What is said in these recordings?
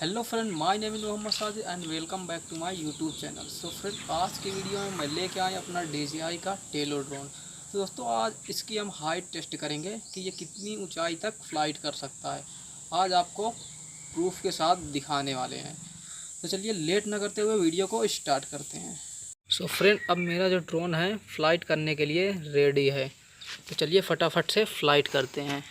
Hello friend, my name is Mohammed Sajid and welcome back to my YouTube channel. So friend, आज की video में मैं लेके आए अपना DJI का टेलो ड्रोन। तो दोस्तों, आज इसकी हम हाइट टेस्ट करेंगे कि ये कितनी ऊंचाई तक फ्लाइट कर सकता है। आज आपको प्रूफ के साथ दिखाने वाले हैं। तो चलिए लेट ना करते हुए वीडियो को स्टार्ट करते हैं। सो फ्रेंड, अब मेरा जो ड्रोन है फ़्लाइट करने के लिए रेडी है। तो चलिए फटाफट से फ़्लाइट करते हैं।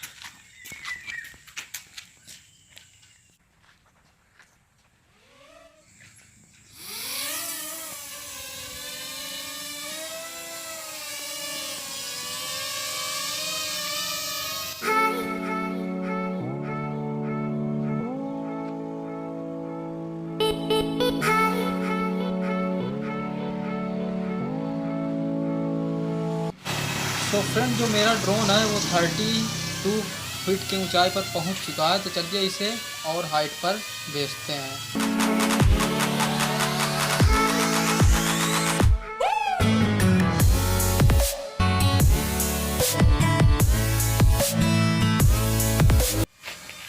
तो फ्रेंड, जो मेरा ड्रोन है वो 32 फीट की ऊंचाई पर पहुंच चुका है। तो चलिए इसे और हाइट पर भेजते हैं।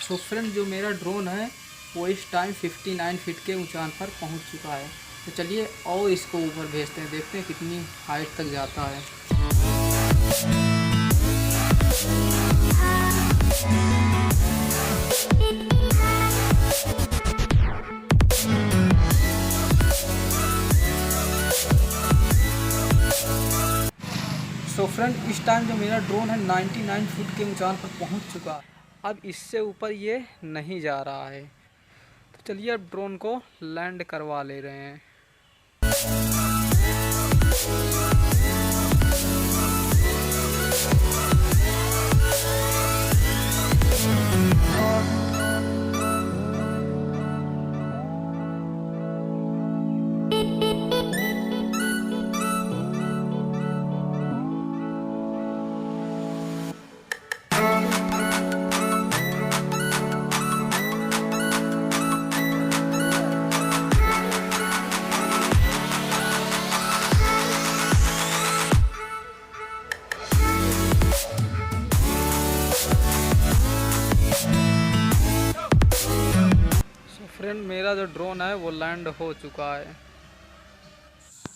तो फ्रेंड, जो मेरा ड्रोन है वो इस टाइम 59 फीट के ऊंचाई पर पहुंच चुका है। तो चलिए और इसको ऊपर भेजते हैं, देखते हैं कितनी हाइट तक जाता है। सो फ्रेंड, इस टाइम जो मेरा ड्रोन है 99 फीट के ऊंचाई पर पहुंच चुका है। अब इससे ऊपर ये नहीं जा रहा है। तो चलिए अब ड्रोन को लैंड करवा ले रहे हैं। फ्रेंड, मेरा जो ड्रोन है वो लैंड हो चुका है।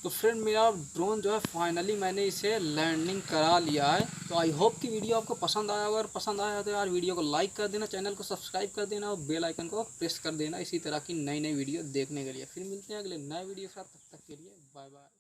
तो फ्रेंड, मेरा ड्रोन जो है फाइनली मैंने इसे लैंडिंग करा लिया है। तो आई होप कि वीडियो आपको पसंद आया। अगर पसंद आया तो यार वीडियो को लाइक कर देना, चैनल को सब्सक्राइब कर देना और बेल आइकन को प्रेस कर देना इसी तरह की नई नई वीडियो देखने के लिए। फिर मिलते हैं अगले नए वीडियो के साथ। तब तक के लिए बाय बाय।